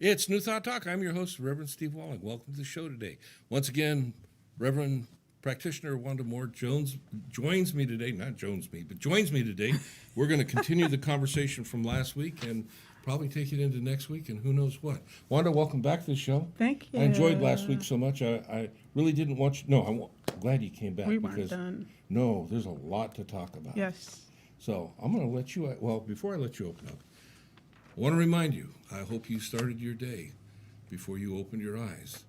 It's New Thought Talk. I'm your host, Reverend Steve Walling. Welcome to the show today. Once again, Reverend Practitioner Juanda Moore joins me today. Not joins me, but joins me today. We're going to continue the conversation from last week and probably take it into next week and who knows what. Wanda, welcome back to the show. Thank you. I enjoyed last week so much. I really didn't want you. No, I'm glad you came back. We weren't done. No, there's a lot to talk about. Yes. So I'm going to let you, well, before I let you open up, I want to remind you, I hope you started your day before you opened your eyes,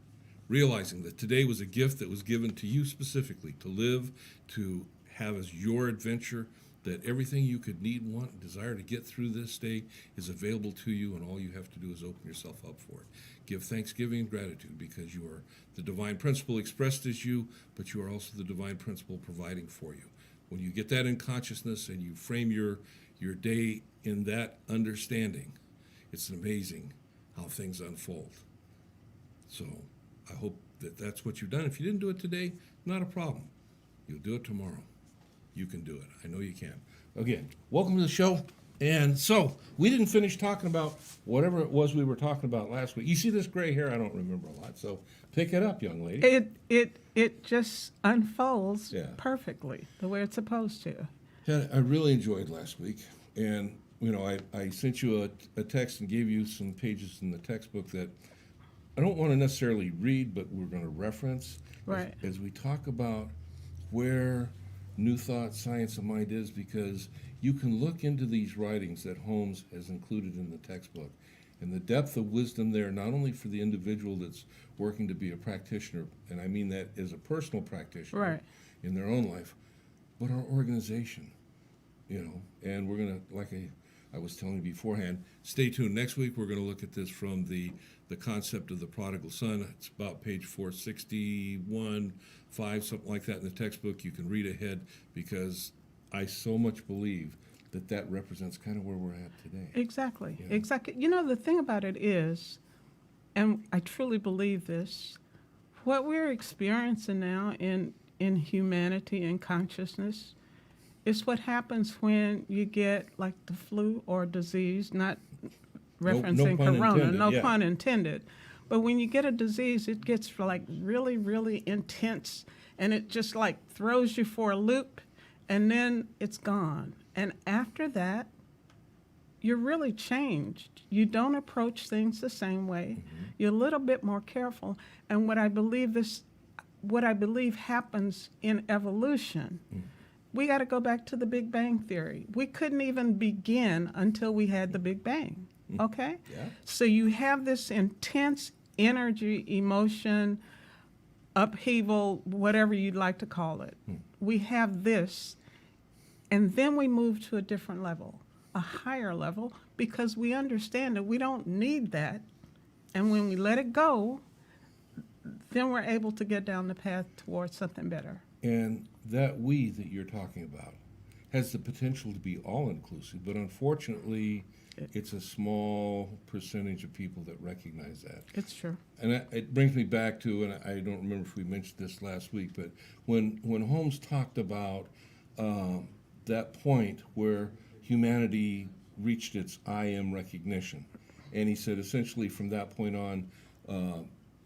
realizing that today was a gift that was given to you specifically to live, to have as your adventure, that everything you could need, want, and desire to get through this day is available to you, and all you have to do is open yourself up for it. Give thanksgiving and gratitude because you are the divine principle expressed as you, but you are also the divine principle providing for you. When you get that in consciousness and you frame your day in that understanding, it's amazing how things unfold. So I hope that that's what you've done. If you didn't do it today, not a problem. You'll do it tomorrow. You can do it. I know you can. Again, welcome to the show. And so we didn't finish talking about whatever it was we were talking about last week. You see this gray hair? I don't remember a lot. So pick it up, young lady. It just unfolds Yeah. perfectly the way it's supposed to. Yeah, I really enjoyed last week. And, you know, I sent you a text and gave you some pages in the textbook that I don't want to necessarily read, but we're going to reference. Right. As we talk about where New Thought, Science of Mind is, because you can look into these writings that Holmes has included in the textbook, and the depth of wisdom there, not only for the individual that's working to be a practitioner, and I mean that as a personal practitioner Right. in their own life, but our organization, you know. And we're going to, like I was telling you beforehand, stay tuned. Next week we're going to look at this from the concept of the prodigal son. It's about page 461, 5, something like that in the textbook. You can read ahead because I so much believe that represents kind of where we're at today. Exactly. Yeah. Exactly. You know, the thing about it is, and I truly believe this, what we're experiencing now in humanity and consciousness is what happens when you get like the flu or disease, not referencing pun corona, intended, no yeah. pun intended. But when you get a disease, it gets like really, really intense, and it just like throws you for a loop, and then it's gone. And after that, you're really changed. You don't approach things the same way. Mm-hmm. You're a little bit more careful. And what I believe happens in evolution, we got to go back to the Big Bang Theory. We couldn't even begin until we had the Big Bang. Okay? Yeah. So you have this intense energy, emotion, upheaval, whatever you'd like to call it. We have this, and then we move to a different level, a higher level, because we understand that we don't need that. And when we let it go, then we're able to get down the path towards something better. And that we that you're talking about has the potential to be all-inclusive, but unfortunately, it's a small percentage of people that recognize that. It's true. And it brings me back to, and I don't remember if we mentioned this last week, but when Holmes talked about that point where humanity reached its I am recognition, and he said essentially from that point on,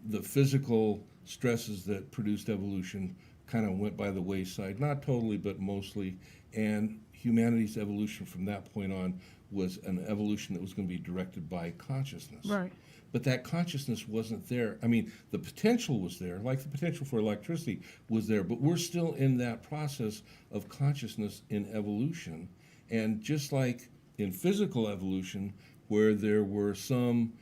the physical stresses that produced evolution kind of went by the wayside, not totally, but mostly, and humanity's evolution from that point on was an evolution that was going to be directed by consciousness. Right. But that consciousness wasn't there. I mean, the potential was there, like the potential for electricity was there, but we're still in that process of consciousness in evolution. And just like in physical evolution, where there were some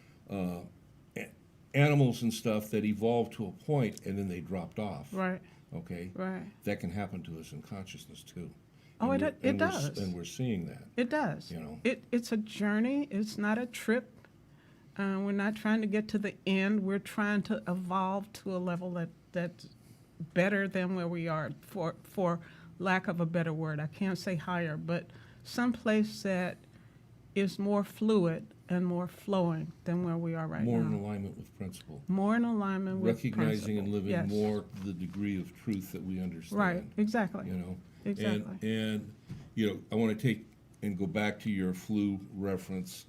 animals and stuff that evolved to a point and then they dropped off. Right. Okay? Right. That can happen to us in consciousness too. Oh, And it does. And we're seeing that. It does. You know. It's a journey. It's not a trip. We're not trying to get to the end. We're trying to evolve to a level that's better than where we are, for lack of a better word. I can't say higher, but someplace that is more fluid and more flowing than where we are right More in now. alignment with principle. More in alignment with Recognizing and principle. living Yes. more the degree of truth that we understand. Right, exactly. You know. Exactly. And you know, I want to take and go back to your flu reference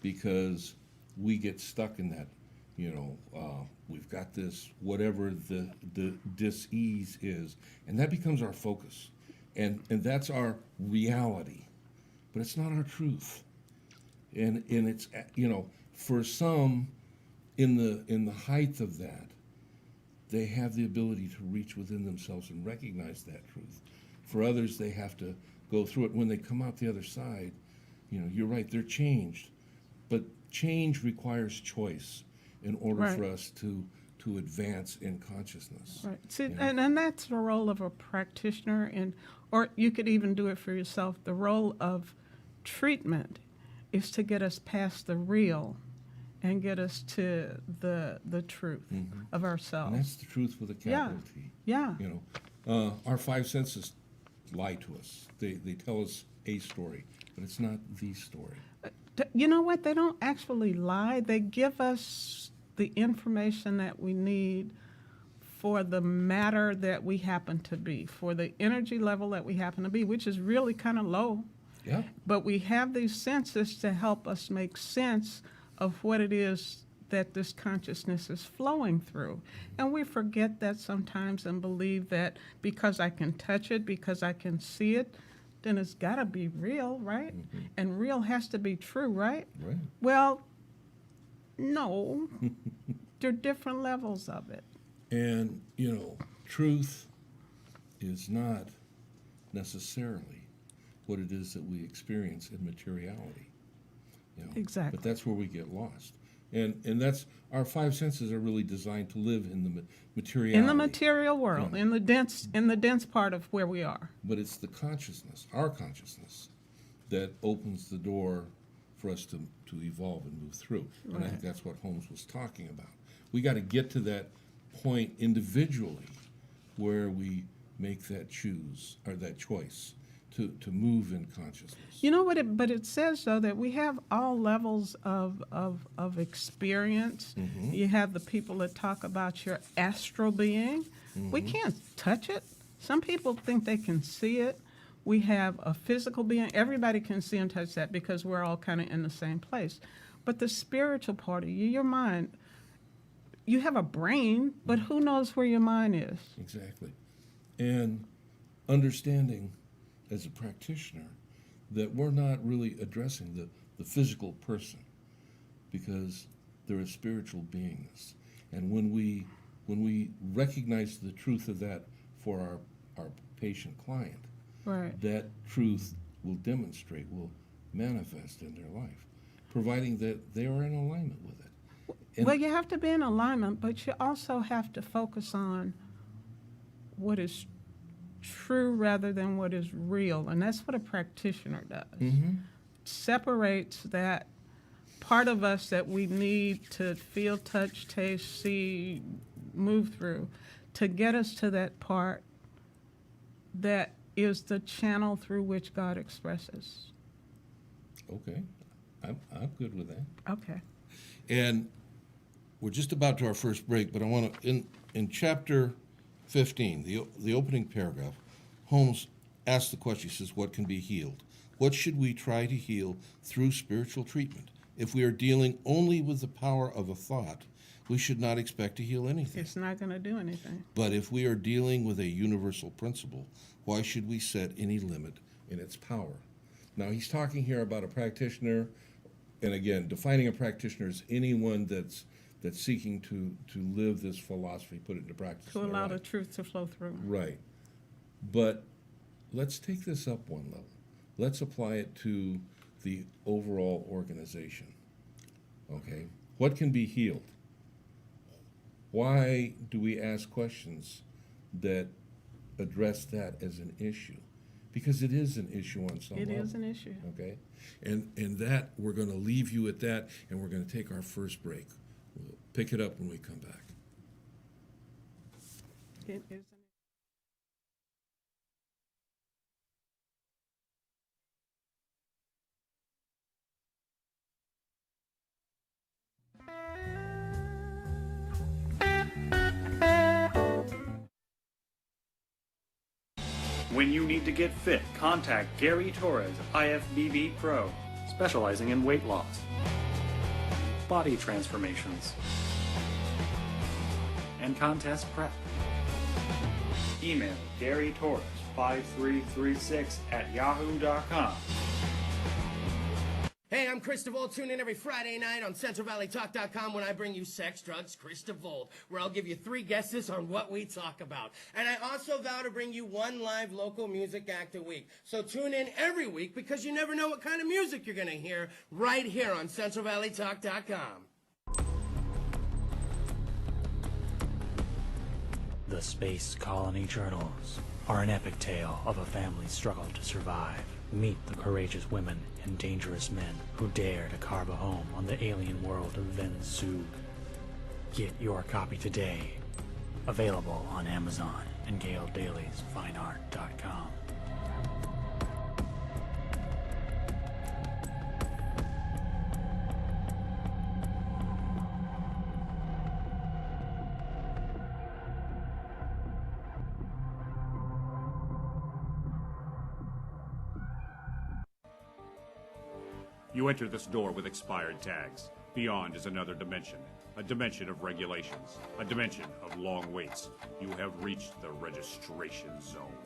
because we get stuck in that, we've got this, whatever the dis-ease is, and that becomes our focus. And that's our reality, but it's not our truth. And it's, for some, in the height of that, they have the ability to reach within themselves and recognize that truth. For others, they have to go through it. When they come out the other side, you're right, they're changed. But change requires choice in order Right. for us to advance in consciousness. Right. See, and that's the role of a practitioner, or you could even do it for yourself. The role of treatment is to get us past the real and get us to the truth of ourselves. And that's the truth with a capital T. Yeah. Our five senses lie to us. They tell us a story, but it's not the story. You know what? They don't actually lie. They give us the information that we need for the matter that we happen to be, for the energy level that we happen to be, which is really kind of low. Yeah. But we have these senses to help us make sense of what it is that this consciousness is flowing through. And we forget that sometimes and believe that because I can touch it, because I can see it, then it's got to be real, right? And real has to be true, right? Right. Well, no. There are different levels of it. And, truth is not necessarily what it is that we experience in materiality. Exactly. But that's where we get lost. And that's, our five senses are really designed to live in the materiality. In the material world, Yeah. in the dense part of where we are. But it's the consciousness, our consciousness, that opens the door for us to evolve and move through. And I think that's what Holmes was talking about. We got to get to that point individually where we make that choice to move in consciousness. You know what? But it says though that we have all levels of experience. You have the people that talk about your astral being. We can't touch it. Some people think they can see it. We have a physical being. Everybody can see and touch that because we're all kind of in the same place. But the spiritual part of you, your mind, you have a brain, but who knows where your mind is? Exactly. And understanding as a practitioner that we're not really addressing the physical person, because they're a spiritual beingness. And when we recognize the truth of that for our patient client, Right. that truth will will manifest in their life, providing that they are in alignment with it. And Well, you have to be in alignment, but you also have to focus on what is true rather than what is real. And that's what a practitioner does. Separates that part of us that we need to feel, touch, taste, see, move through, to get us to that part that is the channel through which God expresses. Okay, I'm good with that. Okay. And we're just about to our first break, but I want to, in chapter 15, the opening paragraph, Holmes asks the question, he says, what can be healed? What should we try to heal through spiritual treatment? If we are dealing only with the power of a thought, we should not expect to heal anything. It's not going to do anything. But if we are dealing with a universal principle, why should we set any limit in its power? Now, he's talking here about a practitioner, and again, defining a practitioner as anyone that's seeking to live this philosophy, put it into practice. To in their allow the life. truth to flow through. Right. But let's take this up one level. Let's apply it to the overall organization. Okay? What can be healed? Why do we ask questions that address that as an issue? Because it is an issue on some level. It is an issue. Okay? And that, we're going to leave you at that, and we're going to take our first break. We'll pick it up when we come back. It is. When you need to get fit, contact Gary Torres, IFBB Pro, specializing in weight loss. body transformations, and contest prep. Email GaryTorres5336@yahoo.com. Hey, I'm Chris DeVold. Tune in every Friday night on CentralValleyTalk.com when I bring you Sex, Drugs, Chris DeVold, where I'll give you 3 guesses on what we talk about. And I also vow to bring you 1 live local music act a week. So tune in every week because you never know what kind of music you're going to hear right here on CentralValleyTalk.com. The Space Colony Journals are an epic tale of a family's struggle to survive. Meet the courageous women and dangerous men who dare to carve a home on the alien world of Vensug. Get your copy today. Available on Amazon and Gale Daly's FineArt.com. You enter this door with expired tags. Beyond is another dimension, a dimension of regulations, a dimension of long waits. You have reached the registration zone.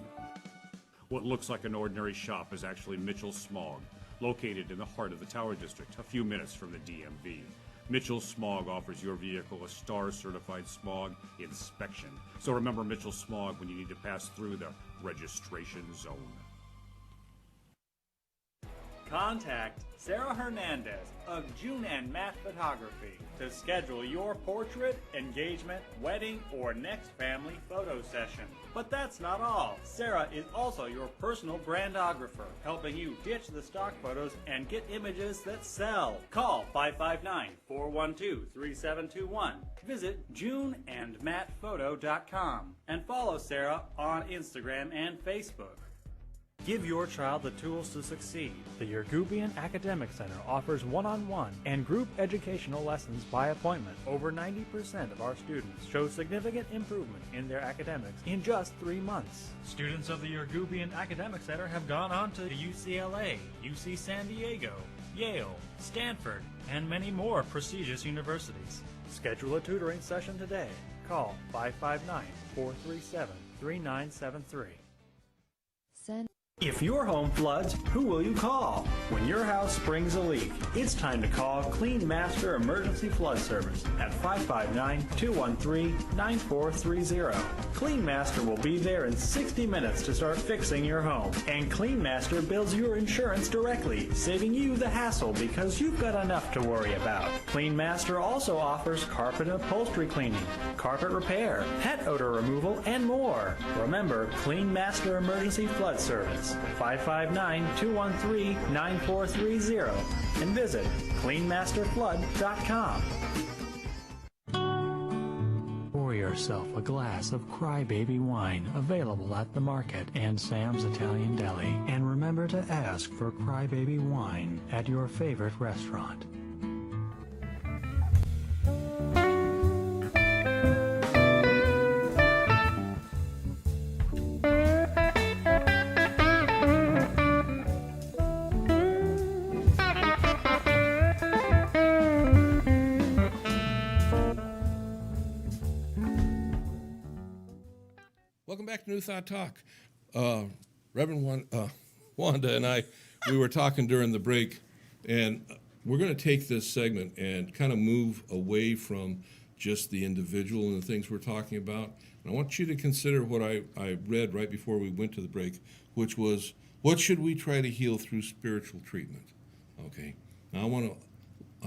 What looks like an ordinary shop is actually Mitchell Smog, located in the heart of the Tower District, a few minutes from the DMV. Mitchell Smog offers your vehicle a STAR-certified smog inspection. So remember Mitchell Smog when you need to pass through the registration zone. Contact Sarah Hernandez of June and Matt Photography to schedule your portrait, engagement, wedding, or next family photo session. But that's not all. Sarah is also your personal brandographer, helping you ditch the stock photos and get images that sell. Call 559-412-3721. Visit JuneandMattPhoto.com and follow Sarah on Instagram and Facebook. Give your child the tools to succeed. The Yergubian Academic Center offers one-on-one and group educational lessons by appointment. Over 90% of our students show significant improvement in their academics in just 3 months. Students of the Yergubian Academic Center have gone on to UCLA, UC San Diego, Yale, Stanford, and many more prestigious universities. Schedule a tutoring session today. Call 559-437-3973. If your home floods, who will you call? When your house springs a leak, it's time to call Clean Master Emergency Flood Service at 559-213-9430. Clean Master will be there in 60 minutes to start fixing your home. And Clean Master bills your insurance directly, saving you the hassle because you've got enough to worry about. Clean Master also offers carpet and upholstery cleaning, carpet repair, pet odor removal, and more. Remember, Clean Master Emergency Flood Service. 559-213-9430 and visit cleanmasterflood.com. Pour yourself a glass of Crybaby wine available at the market and Sam's Italian Deli. And remember to ask for Crybaby wine at your favorite restaurant. Welcome back to New Thought Talk. Reverend Wanda and I, we were talking during the break, and we're going to take this segment and kind of move away from just the individual and the things we're talking about. And I want you to consider what I read right before we went to the break, which was, what should we try to heal through spiritual treatment? Okay. Now I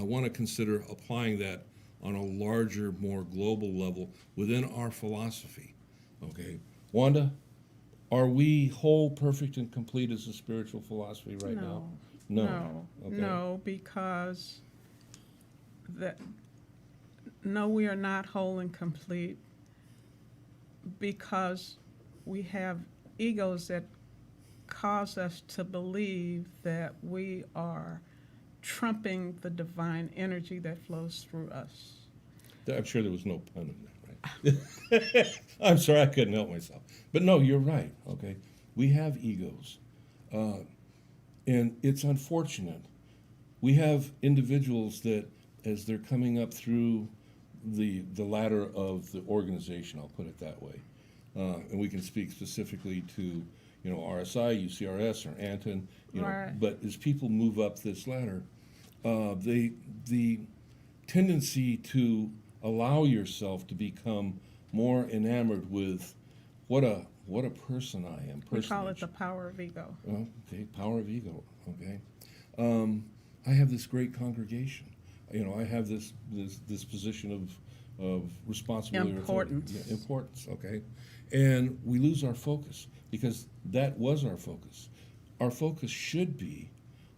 want to consider applying that on a larger, more global level within our philosophy. Okay. Wanda, are we whole, perfect, and complete as a spiritual philosophy right now? No, Okay. no, because we are not whole and complete because we have egos that cause us to believe that we are trumping the divine energy that flows through us. I'm sure there was no pun in that, right? I'm sorry, I couldn't help myself. But no, you're right, okay? We have egos. And it's unfortunate. We have individuals that as they're coming up through the ladder of the organization, I'll put it that way, and we can speak specifically to, RSI, UCRS, or Anton, Right. but as people move up this ladder, the tendency to allow yourself to become more enamored with what a person I am. We call it personage. the power of ego. Well, okay, power of ego. Okay, I have this great congregation. I have this position of responsibility, or authority. Importance. Yeah, importance. Okay, and we lose our focus because that was our focus. Our focus should be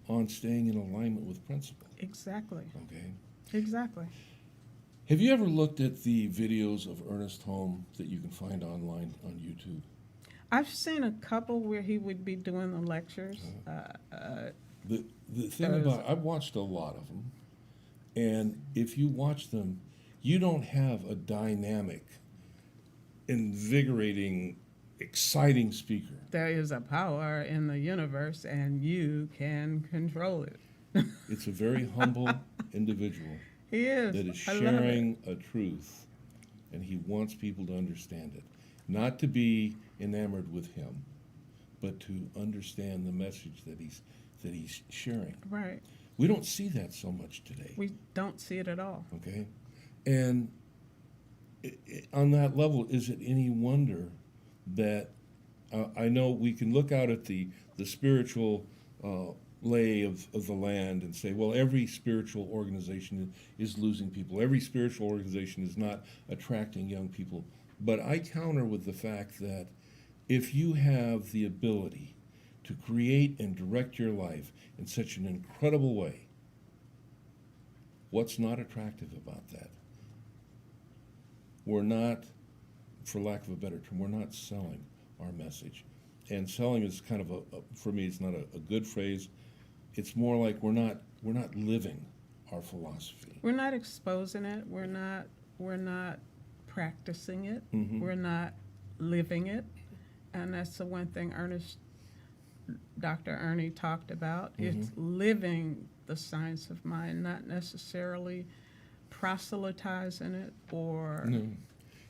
on staying in alignment with principle. Exactly. Okay. Exactly. Have you ever looked at the videos of Ernest Holm that you can find online on YouTube? I've seen a couple where he would be doing the lectures. The thing Those- about I've watched a lot of them, and if you watch them, you don't have a dynamic, invigorating, exciting speaker. There is a power in the universe, and you can control it. It's a very humble individual He is. that is I love it. sharing a truth, and he wants people to understand it, not to be enamored with him, but to understand the message that he's sharing. Right. We don't see that so much today. We don't see it at all. Okay, and on that level, is it any wonder that I know we can look out at the spiritual lay of the land and say, well, every spiritual organization is losing people. Every spiritual organization is not attracting young people. But I counter with the fact that if you have the ability to create and direct your life in such an incredible way, what's not attractive about that? We're not, for lack of a better term, we're not selling our message. And selling is kind of for me, it's not a good phrase. It's more like we're not living our philosophy. We're not exposing it. We're not practicing it. Mhm. We're not living it. And that's the one thing Dr. Ernie talked about. It's living the science of mind, not necessarily proselytizing it or No.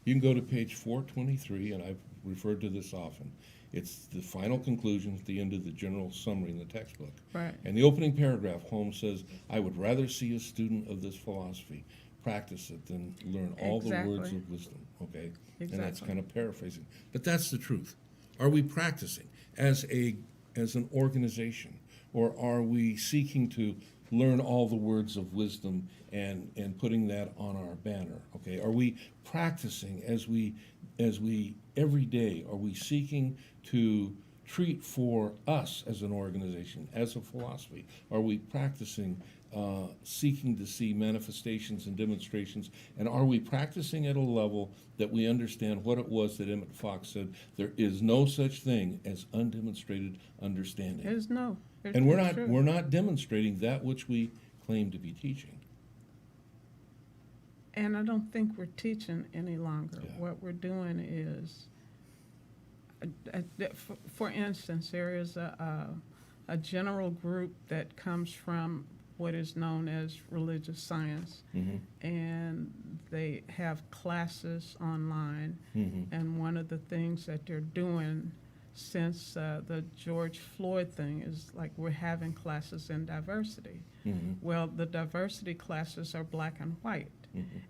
You can go to page 423, and I've referred to this often. It's the final conclusion at the end of the general summary in the textbook. right. And the opening paragraph, Holmes says, I would rather see a student of this philosophy practice it than learn all the words Exactly. of wisdom, okay? And that's Exactly. kind of paraphrasing. But that's the truth. Are we practicing as an organization, or are we seeking to learn all the words of wisdom and putting that on our banner, okay? Are we practicing as we every day, are we seeking to treat for us as an organization, as a philosophy? Are we practicing seeking to see manifestations and demonstrations? And are we practicing at a level that we understand what it was that Emmett Fox said, there is no such thing as undemonstrated understanding? There's no. And we're true. not demonstrating that which we claim to be teaching. And I don't think we're teaching any longer. Yeah. What we're doing is, for instance, there is a general group that comes from what is known as religious science, and they have classes online. And one of the things that they're doing since the George Floyd thing is like we're having classes in diversity. Well, the diversity classes are black and white.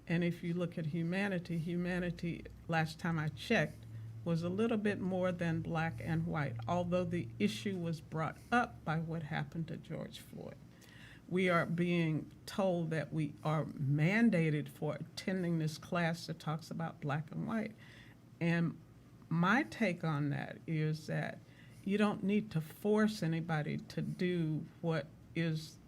And if you look at humanity, last time I checked, was a little bit more than black and white, although the issue was brought up by what happened to George Floyd. We are being told that we are mandated for attending this class that talks about black and white. And my take on that is that you don't need to force anybody to do what is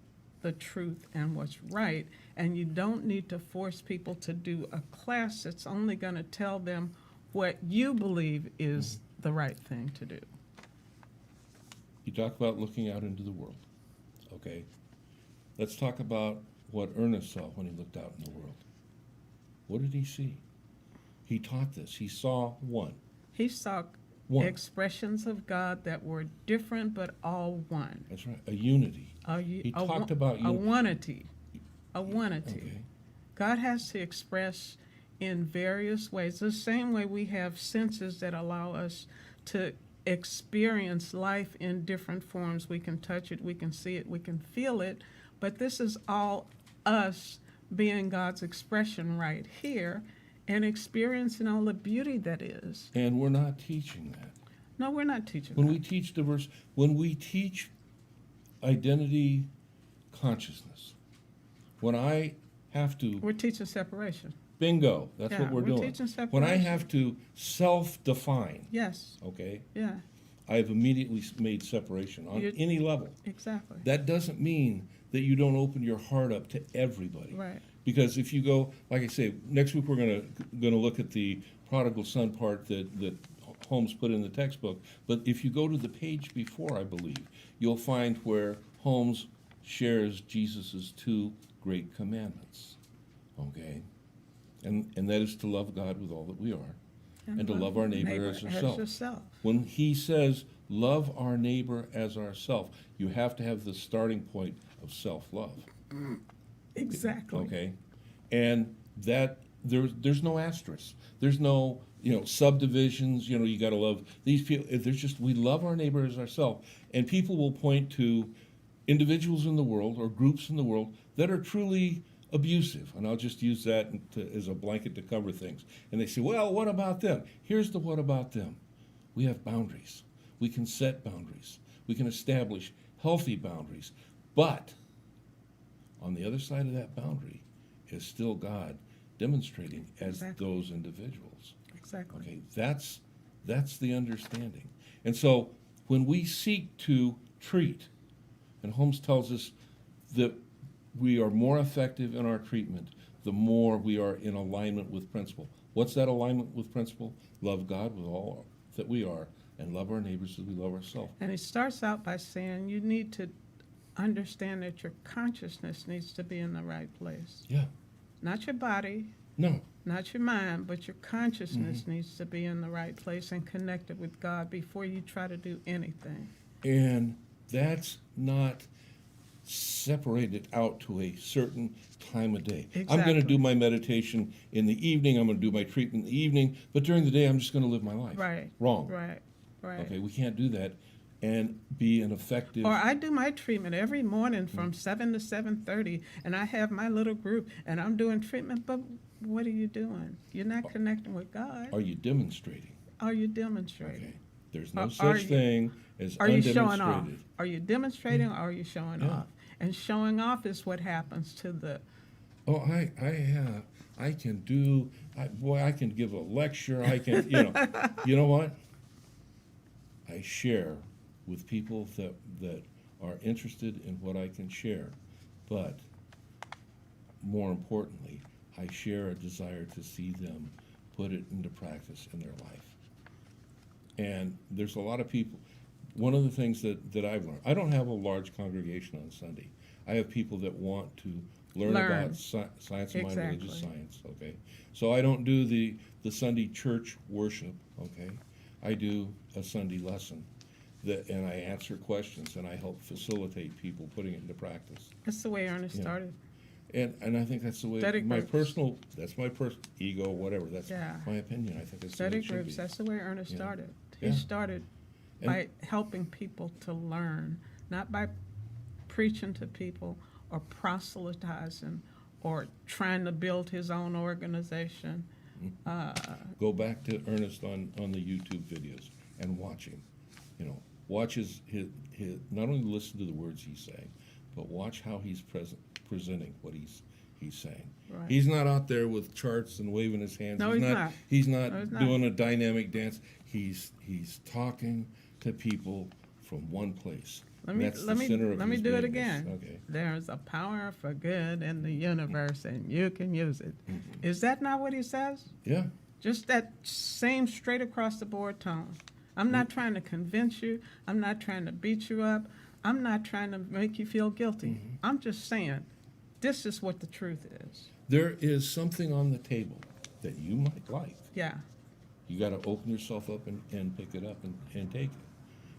the truth and what's right, and you don't need to force people to do a class that's only going to tell them what you believe is the right thing to do. You talk about looking out into the world, okay? Let's talk about what Ernest saw when he looked out in the world. What did he see? He taught this. He saw one. He saw One. expressions of God that were different but all one. That's right. A unity. He talked about a oneity. a oneity. Okay. God has to express in various ways, the same way we have senses that allow us to experience life in different forms. We can touch it, we can see it, we can feel it, but this is all us being God's expression right here and experiencing all the beauty that is. And we're not teaching that. No, we're not teaching When that. we teach when we teach identity consciousness, when I have to, We're teaching separation. bingo, that's Yeah, what we're we're doing. teaching When I separation. have to self-define, Yes, okay, yeah, I've immediately made separation on You- any level. exactly. That doesn't mean that you don't open your heart up to everybody. Right. Because if you go, like I say, next week we're gonna look at the prodigal son part that Holmes put in the textbook. But if you go to the page before, I believe, you'll find where Holmes shares Jesus's 2 great commandments. Okay? And that is to love God with all that we are, and to love our neighbor as ourselves. yourself. When he says, love our neighbor as ourself, you have to have the starting point of self-love. Exactly. Okay? And that, there's no asterisk. There's no, subdivisions, you gotta love these people. There's just, we love our neighbor as ourselves. And people will point to individuals in the world or groups in the world that are truly abusive. And I'll just use that as a blanket to cover things. And they say, well, what about them? Here's the what about them. We have boundaries. We can set boundaries. We can establish healthy boundaries. But on the other side of that boundary is still God demonstrating as Exactly. those individuals. Exactly. Okay, that's the understanding. And so when we seek to treat, and Holmes tells us that we are more effective in our treatment the more we are in alignment with principle. What's that alignment with principle? Love God with all that we are, and love our neighbors as we love ourselves. And it starts out by saying you need to understand that your consciousness needs to be in the right place. Yeah. Not your body, No. not your mind, but your consciousness needs to be in the right place and connected with God before you try to do anything. And that's not separated out to a certain time of day. I'm going to Exactly. do my meditation in the evening. I'm going to do my treatment in the evening. But during the day, I'm just going to live my life. Right. Wrong. Right. Right. Okay, we can't do that and be an effective. Or I do my treatment every morning from 7 to 7:30, and I have my little group, and I'm doing treatment, but what are you doing? You're not connecting with God. Are you demonstrating? Are you demonstrating? Okay. There's no Are such you- thing as Are you undemonstrated. showing off? Are you demonstrating or are you showing Yeah. off? And showing off is what happens to the, Oh, I can do. I can give a lecture. I can, you know what? I share with people that are interested in what I can share, but more importantly, I share a desire to see them put it into practice in their life. And there's a lot of people. One of the things that I've learned, I don't have a large congregation on Sunday. I have people that want to learn. About science of mind, religious Exactly. science, okay? So I don't do the Sunday church worship, okay? I do a Sunday lesson, and I answer questions, and I help facilitate people putting it into practice. that's the way Ernest Yeah. started. And I think that's the way, Study groups. that's my personal ego, whatever, that's Yeah. my opinion. I think that's the way Study it should groups, be. that's the way Ernest Yeah. started. Yeah. He started And- by helping people to learn, not by preaching to people or proselytizing or trying to build his own organization. Go back to Ernest on the YouTube videos and watch him. Watch his not only listen to the words he's saying, but watch how he's presenting what he's saying. Right. He's not out there with charts and waving his hands. No, he's not. He's not No, he's not. doing a dynamic dance. He's talking to people from one place. And that's the center of let me his do it beingness. again. Okay. There's a power for good in the universe, and you can use it. Is that not what he says? Yeah. Just that same straight across the board tone. I'm not trying to convince you. I'm not trying to beat you up. I'm not trying to make you feel guilty. I'm just saying, this is what the truth is. There is something on the table that you might like. Yeah. You got to open yourself up and pick it up and take it.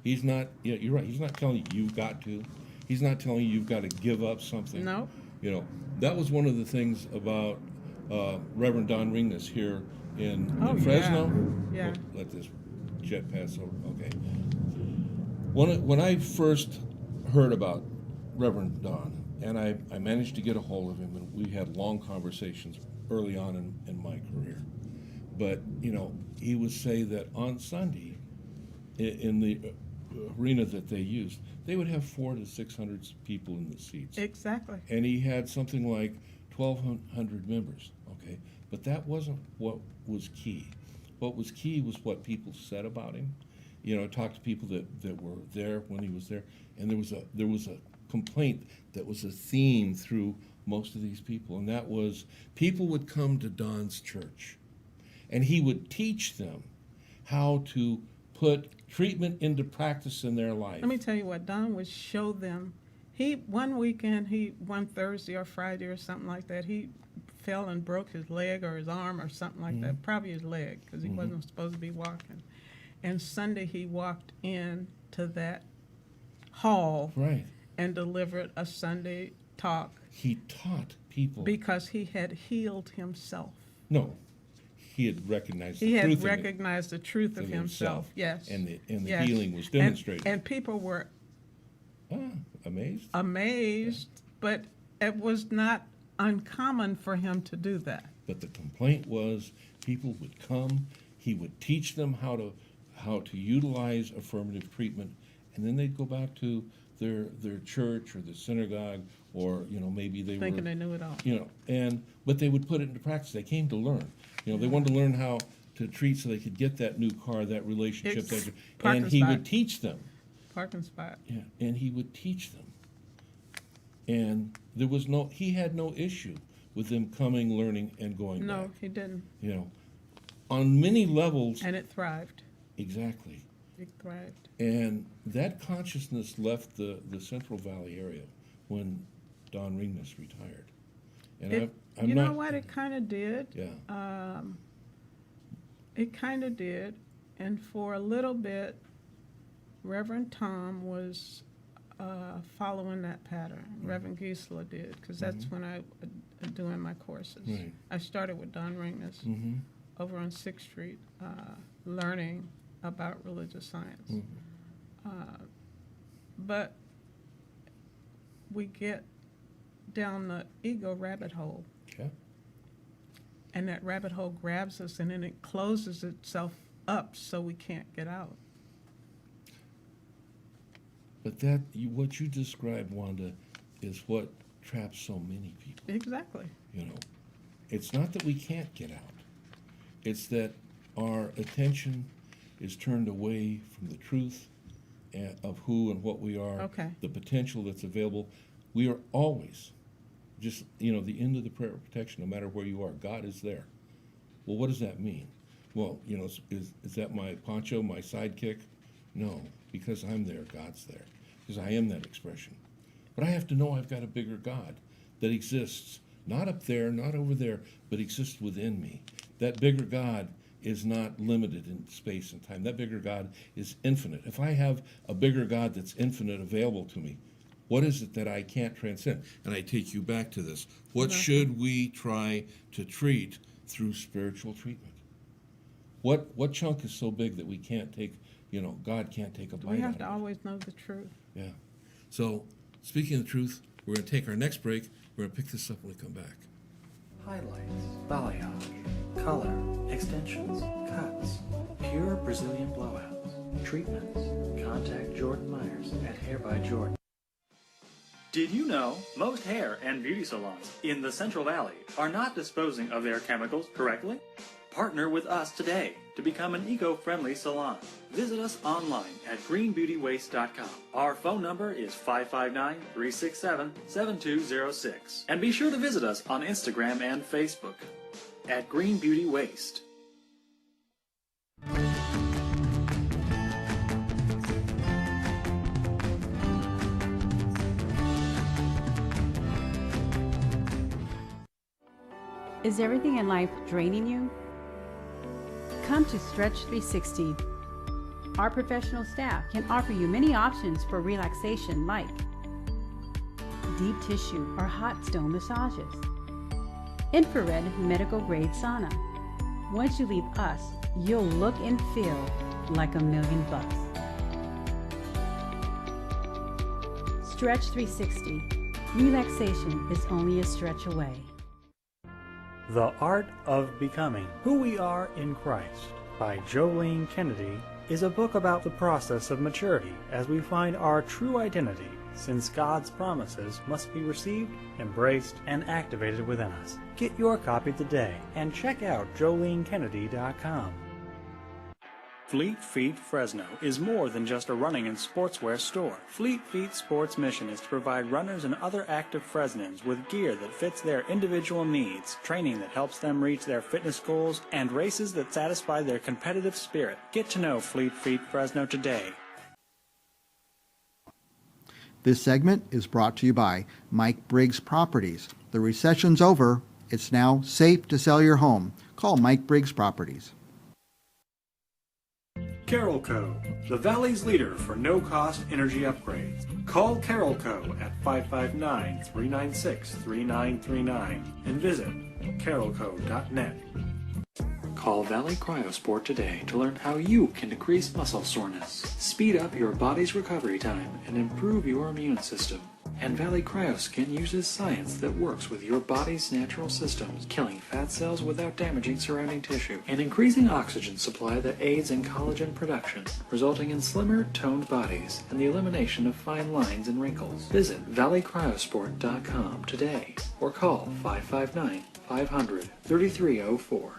He's not, you're right, he's not telling you you've got to. He's not telling you you've got to give up something. No. that was one of the things about Reverend Don Ringnes here in Oh, Fresno. yeah. Oh, let this jet pass over. Okay. When I first heard about Reverend Don, and I managed to get a hold of him, and we had long conversations early on in my career. But, you know, he would say that on Sunday, in the arena that they used, they would have 400 to 600 people in the seats. Exactly. And he had something like 1,200 members, okay? But that wasn't what was key. What was key was what people said about him. You know, I talked to people that were there when he was there, and there was a complaint that was a theme through most of these people, and that was people would come to Don's church, and he would teach them how to put treatment into practice in their life. Let me tell you what, Don would show them. One Thursday or Friday or something like that, he fell and broke his leg or his arm or something like that, probably his leg, because he wasn't supposed to be walking. And Sunday he walked in to that hall Right. and delivered a Sunday talk He taught people. because he had healed himself. No, he had recognized He the had truth recognized the truth of in himself. Yes. and the Yes. healing was And- demonstrated. And people were Amazed. amazed, but it was not uncommon for him to do that. But the complaint was people would come, he would teach them how to utilize affirmative treatment, and then they'd go back to their church or the synagogue, or maybe they Thinking were they knew it all. but they would put it into practice. They came to learn. They wanted to learn how to treat so they could get that new car, that relationship, It's and parking he spot. would teach them. Parking spot. Yeah, and he would teach them. And he had no issue with them coming, learning, and going No, back. he didn't. On many levels, And it thrived. exactly. It thrived. And that consciousness left the Central Valley area when Don Ringnes retired. And I'm You not, know what? It kind of did. Yeah. It kind of did. And for a little bit, Reverend Tom was following that pattern. Reverend Giesler did, because that's when I was doing my courses. Right. I started with Don Ringnes over on 6th Street, learning about religious science. But we get down the ego rabbit hole, Yeah. and that rabbit hole grabs us, and then it closes itself up so we can't get out. But what you described, Wanda, is what traps so many people. Exactly. It's not that we can't get out. It's that our attention is turned away from the truth of who and what we are, Okay. the potential that's available. We are always just, the end of the prayer of protection, no matter where you are. God is there. Well, what does that mean? Well, is that my poncho, my sidekick? No, because I'm there, God's there. Because I am that expression. But I have to know I've got a bigger God that exists, not up there, not over there, but exists within me. That bigger God is not limited in space and time. That bigger God is infinite. If I have a bigger God that's infinite available to me, what is it that I can't transcend? And I take you back to this. What should we try to treat through spiritual treatment? What chunk is so big that we can't take, God can't take a bite We out have to of it? always know the truth. Yeah. So, speaking of the truth, we're going to take our next break. We're going to pick this up when we come back. Highlights, balayage, color, extensions, cuts, pure Brazilian blowouts, treatments. Contact Jordan Myers at Hair by Jordan. Did you know most hair and beauty salons in the Central Valley are not disposing of their chemicals correctly? Partner with us today to become an eco-friendly salon. Visit us online at greenbeautywaste.com. Our phone number is 559-367-7206. And be sure to visit us on Instagram and Facebook at Green Beauty Waste. Is everything in life draining you? Come to Stretch 360. Our professional staff can offer you many options for relaxation like deep tissue or hot stone massages. Infrared medical grade sauna. Once you leave us, you'll look and feel like $1,000,000. Stretch 360. Relaxation is only a stretch away. The Art of Becoming Who We Are in Christ by Jolene Kennedy is a book about the process of maturity as we find our true identity, since God's promises must be received, embraced, and activated within us. Get your copy today and check out jolenekennedy.com. Fleet Feet Fresno is more than just a running and sportswear store. Fleet Feet Sports' mission is to provide runners and other active Fresnans with gear that fits their individual needs, training that helps them reach their fitness goals, and races that satisfy their competitive spirit. Get to know Fleet Feet Fresno today. This segment is brought to you by Mike Briggs Properties. The recession's over. It's now safe to sell your home. Call Mike Briggs Properties. Carol Co., the Valley's leader for no-cost energy upgrades. Call Carol Co. at 559-396-3939 and visit carolco.net. Call Valley Cryosport today to learn how you can decrease muscle soreness, speed up your body's recovery time, and improve your immune system. And Valley Cryoskin uses science that works with your body's natural systems, killing fat cells without damaging surrounding tissue, and increasing oxygen supply that aids in collagen production, resulting in slimmer, toned bodies and the elimination of fine lines and wrinkles. Visit valleycryosport.com today or call 559-500-3304.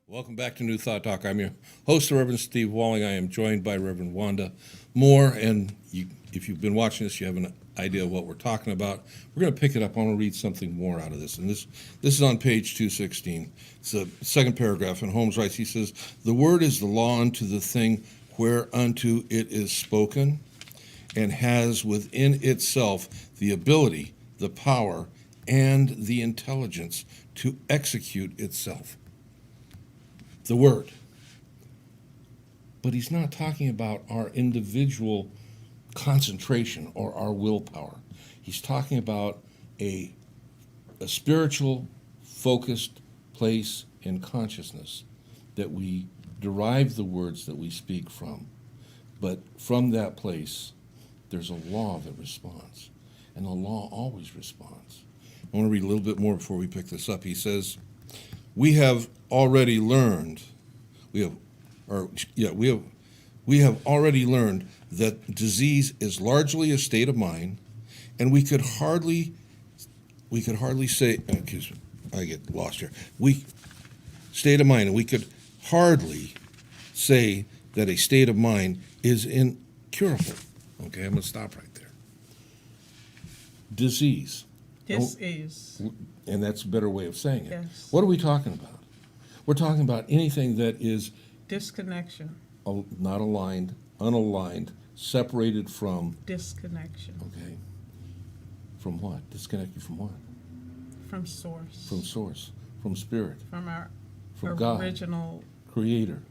Welcome back to New Thought Talk. I'm your host, Reverend Steve Walling. I am joined by Reverend Juanda Moore, and if you've been watching this, you have an idea of what we're talking about. We're going to pick it up. I want to read something more out of this, and this is on page 216. It's the second paragraph, and Holmes writes, he says, "The word is the law unto the thing whereunto it is spoken, and has within itself the ability, the power, and the intelligence to execute itself." The word. But he's not talking about our individual concentration or our willpower. He's talking about a spiritual, focused place in consciousness that we derive the words that we speak from. But from that place, there's a law that responds. And the law always responds. I want to read a little bit more before we pick this up. He says, we have already learned that disease is largely a state of mind, and we could hardly say, excuse me, I get lost here. State of mind, and we could hardly say that a state of mind is incurable. Okay, I'm going to stop right there. Disease. Disease. And that's a better way of saying it. Yes. What are we talking about? We're talking about anything that is Disconnection. not aligned, unaligned, separated from. Disconnection. Okay. From what? Disconnected from what? From source. From source, from spirit, From our from God, original creator.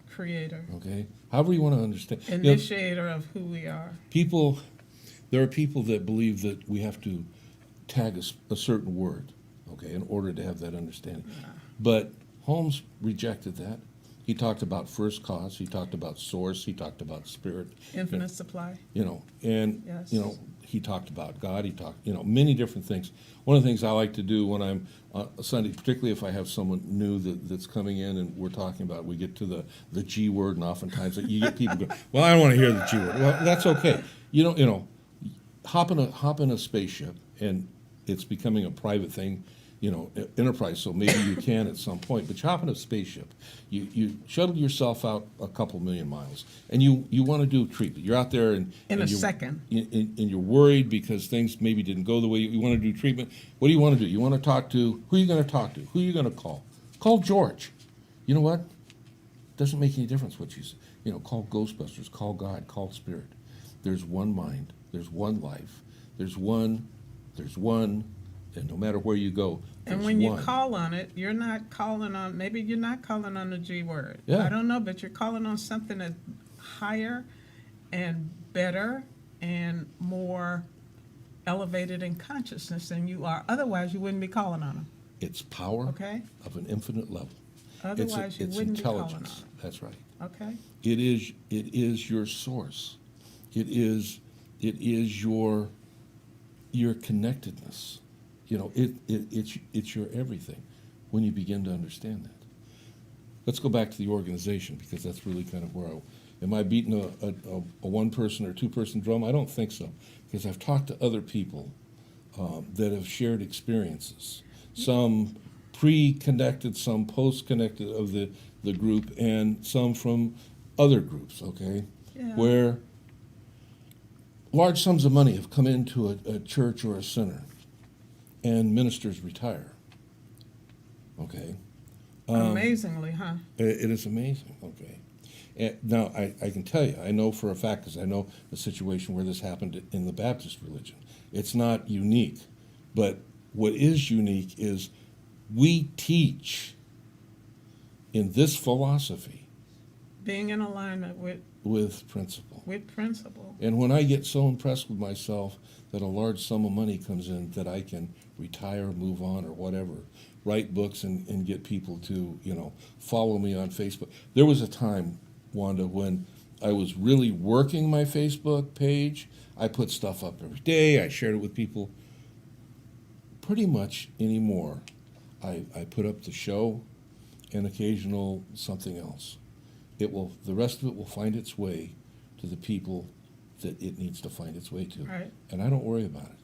Okay. However you want to understand. Initiator of who we are. There are people that believe that we have to tag a certain word, okay, in order to have that understanding. Yeah. But Holmes rejected that. He talked about first cause. He talked about source. He talked about spirit. Infinite supply. And Yes. he talked about God. He talked, many different things. One of the things I like to do when I'm Sunday, particularly if I have someone new that's coming in and we're talking about, we get to the G word, and oftentimes you get people go, well, I don't want to hear the G word. Well, that's okay. Hop in a spaceship, and it's becoming a private thing. enterprise, so maybe you can at some point. But you hop in a spaceship, you shuttle yourself out a couple million miles, and you want to do treatment. You're out there In and a you're, second. and you're worried because things maybe didn't go the way you want to do treatment. What do you want to do? You want to talk to who are you going to talk to? Who are you going to call? Call George. You know what? Doesn't make any difference what you say. Call Ghostbusters, call God, call Spirit. There's one mind, there's one life, there's one, and no matter where you go, And there's when you one. call on it, you're not calling on, maybe you're not calling on the G word. Yeah. I don't know, but you're calling on something that's higher and better and more elevated in consciousness than you are. Otherwise, you wouldn't be calling on them. It's power Okay. of an infinite level. Otherwise, you it's wouldn't be calling on intelligence. them. That's right. Okay. It is your source. It is your connectedness. It's your everything when you begin to understand that. Let's go back to the organization, because that's really kind of where am I beating a one-person or two-person drum? I don't think so, because I've talked to other people that have shared experiences, some pre-connected, some post-connected of the group, and some from other groups, okay? Yeah. Where large sums of money have come into a church or a center, and ministers retire, okay? Amazingly, huh? It is amazing, okay? And now, I can tell you, I know for a fact, because I know the situation where this happened in the Baptist religion. It's not unique, but what is unique is we teach in this philosophy Being in alignment with principle. with principle. And when I get so impressed with myself that a large sum of money comes in that I can retire, move on, or whatever, write books and get people to, follow me on Facebook. There was a time, Wanda, when I was really working my Facebook page. I put stuff up every day. I shared it with people. Pretty much anymore, I put up the show and occasional something else. The rest of it will find its way to the people that it needs to find its way to. Right. And I don't worry about it.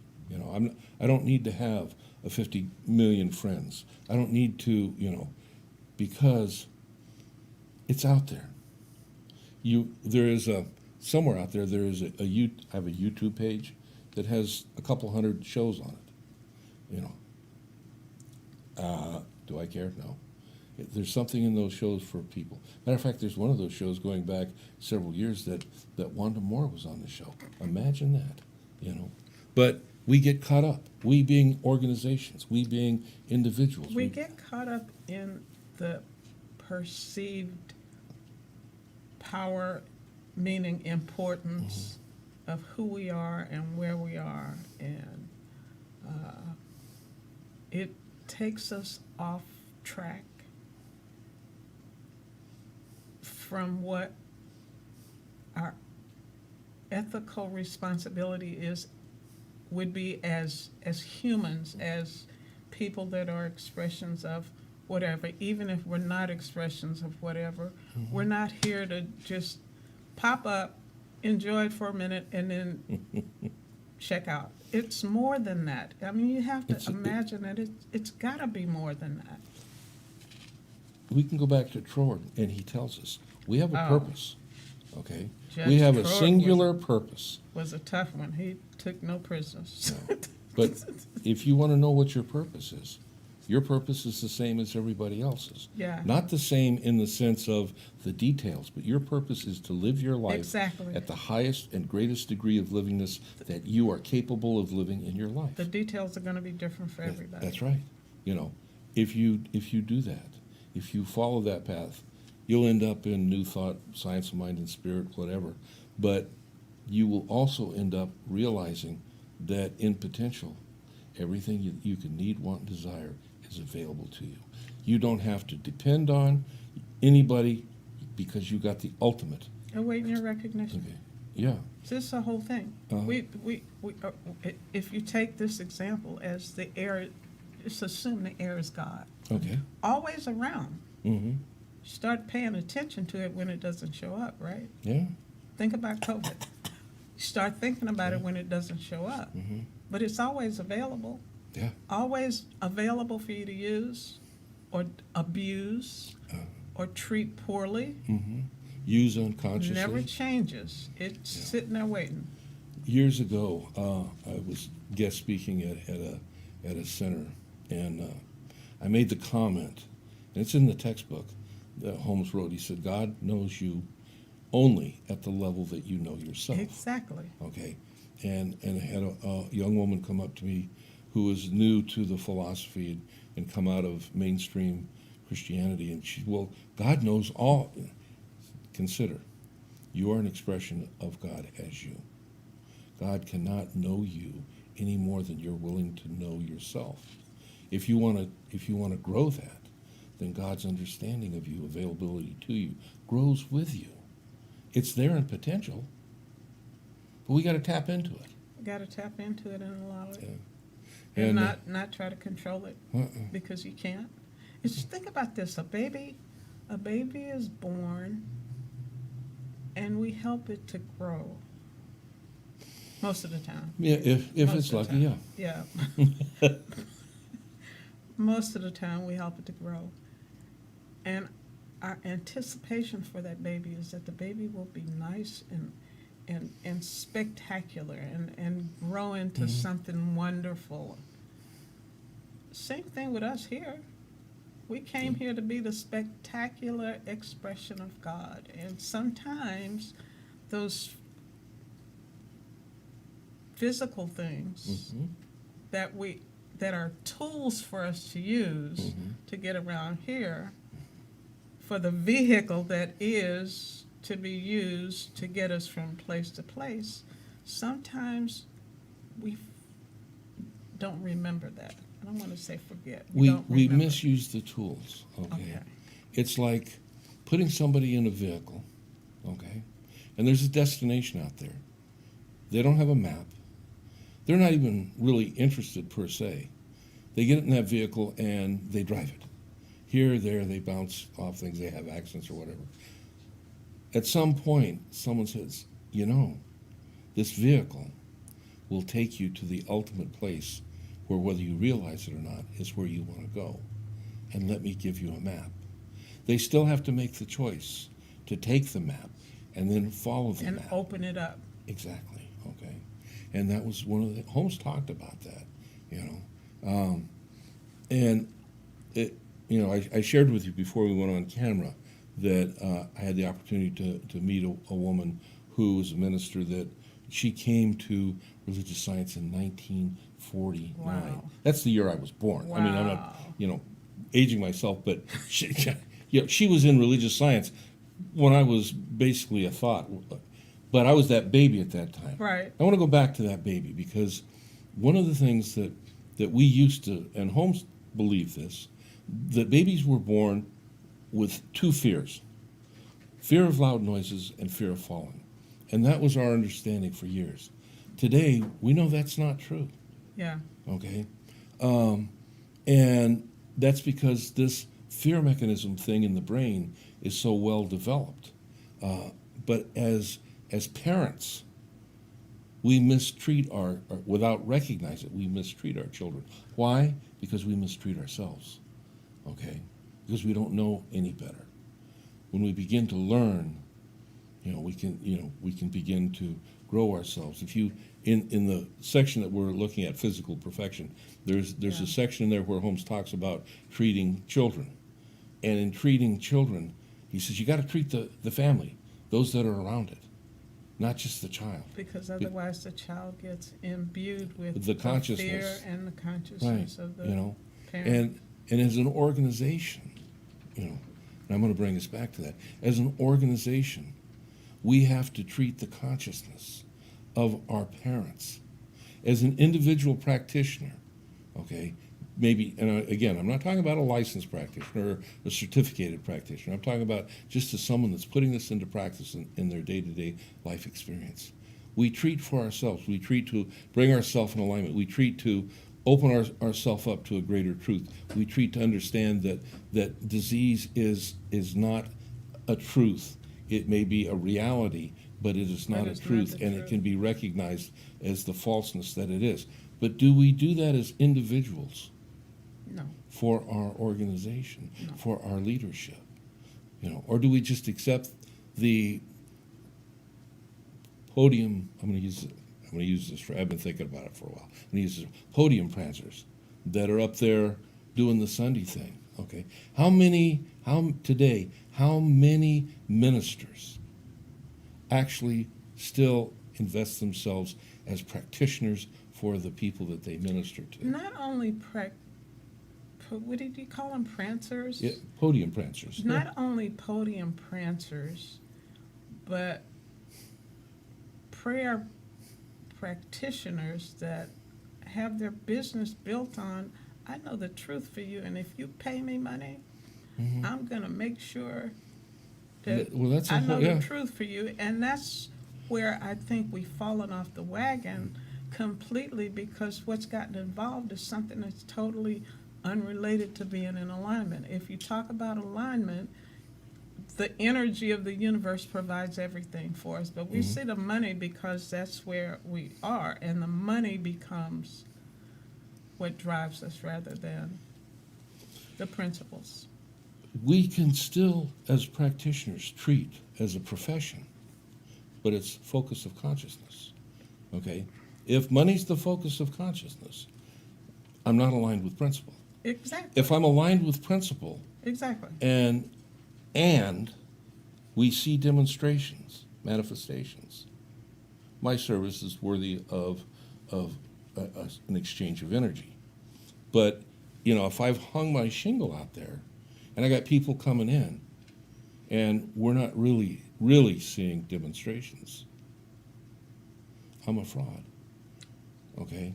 I don't need to have 50 million friends. I don't need to, because it's out there. There is somewhere out there. There is I have a YouTube page that has a couple hundred shows on it. Do I care? No. There's something in those shows for people. Matter of fact, there's one of those shows going back several years that Juanda Moore was on the show. Imagine that, But we get caught up. We being organizations, we being individuals. We get caught up in the perceived power, meaning importance of who we are and where we are, and it takes us off track from what our ethical responsibility would be as humans, as people that are expressions of whatever. Even if we're not expressions of whatever, we're not here to just pop up, enjoy it for a minute, and then check out. It's more than that. I mean, you have to imagine that it's got to be more than that. We can go back to Troy, and he tells us we have a purpose. Okay, Judge we have a Troy singular purpose. Was a tough one. He took no prisoners. No. But if you want to know what your purpose is the same as everybody else's. Yeah. Not the same in the sense of the details, but your purpose is to live your life Exactly. at the highest and greatest degree of livingness that you are capable of living in your life. The details are going to be different for everybody. That's right. If you do that, if you follow that path, you'll end up in New Thought, Science of Mind and Spirit, whatever. But you will also end up realizing that in potential, everything you can need, want, and desire is available to you. You don't have to depend on anybody because you got the ultimate. Awaiting your recognition. Okay. Yeah. This is the whole thing. We if you take this example as the air, just assume the air is God. Okay. Always around. Mm-hmm. Start paying attention to it when it doesn't show up, right? Yeah. Think about COVID. Start thinking about it when it doesn't show up. Mm-hmm. But it's always available. Yeah. always available for you to use or abuse or treat poorly. Use unconsciously. Never changes. It's sitting there waiting. Years ago, I was guest speaking at a center, and I made the comment, and it's in the textbook that Holmes wrote. He said, God knows you only at the level that you know yourself. Exactly. Okay. And I had a young woman come up to me who was new to the philosophy and come out of mainstream Christianity, and she, well, God knows all. Consider, you are an expression of God as you. God cannot know you any more than you're willing to know yourself. If you want to grow that, then God's understanding of you, availability to you, grows with you. It's there in potential, but we got to tap into it. Got to tap into it and allow it, Yeah. and And, not try to control it uh-uh. because you can't. Just think about this: a baby is born, and we help it to grow. Most of the time. Yeah, if Most it's of the lucky, time. yeah. Yeah. Most of the time, we help it to grow. And our anticipation for that baby is that the baby will be nice and spectacular and grow into something wonderful. Same thing with us here. We came here to be the spectacular expression of God. And sometimes those physical things that are tools for us to use to get around here, for the vehicle that is to be used to get us from place to place, sometimes we don't remember that. I don't want to say forget. Don't We remember. misuse the tools, okay? Okay. It's like putting somebody in a vehicle, okay? And there's a destination out there. They don't have a map. They're not even really interested per se. They get in that vehicle and they drive it. Here, there, they bounce off things, they have accidents or whatever. At some point, someone says, you know, this vehicle will take you to the ultimate place where, whether you realize it or not, is where you want to go. And let me give you a map. They still have to make the choice to take the map and then follow the And map. open it up. Exactly, okay. And that was one of the, Holmes talked about that, you know. And, it, you know, I shared with you before we went on camera that I had the opportunity to meet a woman who was a minister that she came to religious science in 1949. Wow. That's the year I was born. I mean, I'm Wow. not, you know, aging myself, but she, you know, she was in religious science when I was basically a thought. But I was that baby at that time. Right. I want to go back to that baby because one of the things that we used to, and Holmes believed this, that babies were born with two fears: fear of loud noises and fear of falling. And that was our understanding for years. Today, we know that's not true, Yeah. okay? And that's because this fear mechanism thing in the brain is so well developed. But as parents, we mistreat without recognizing it, we mistreat our children. Why? Because we mistreat ourselves, okay? Because we don't know any better. When we begin to learn, we can begin to grow ourselves. If you, in the section that we're looking at, physical perfection, there's a section there where Holmes talks about treating children. And in treating children, he says you got to treat the family, those that are around it, not just the child. Because otherwise the child gets imbued with The fear consciousness. and the consciousness of the parent. And as an organization, and I'm going to bring us back to that, as an organization, we have to treat the consciousness of our parents. As an individual practitioner, okay, maybe, and again, I'm not talking about a licensed practitioner or a certificated practitioner. I'm talking about just as someone that's putting this into practice in their day-to-day life experience. We treat for ourselves. We treat to bring ourselves in alignment. We treat to open ourselves up to a greater truth. We treat to understand that disease is not a truth. It may be a reality, but it is not a truth, and it can be recognized as the falseness that it is. But do we do that as individuals No. for our organization, No. for our leadership? Or do we just accept the podium? I'm going to use this. I've been thinking about it for a while. I'm going to use this, podium prancers that are up there doing the Sunday thing. Okay, how many ministers actually still invest themselves as practitioners for the people that they minister to? Not only what did you call them, prancers? Yeah, podium prancers. Not only podium prancers, but prayer practitioners that have their business built on, I know the truth for you, and if you pay me money, I'm going to make sure that Well, that's a I know whole- yeah. the truth for you. And that's where I think we've fallen off the wagon completely, because what's gotten involved is something that's totally unrelated to being in alignment. If you talk about alignment, the energy of the universe provides everything for us, but we see the money because that's where we are, and the money becomes what drives us rather than the principles. We can still, as practitioners, treat as a profession, but it's focus of consciousness. Okay? If money's the focus of consciousness, I'm not aligned with principle. Exactly. If I'm aligned with principle, Exactly. and we see demonstrations, manifestations, my service is worthy of an exchange of energy. But if I've hung my shingle out there, and I got people coming in, and we're not really seeing demonstrations, I'm a fraud. Okay,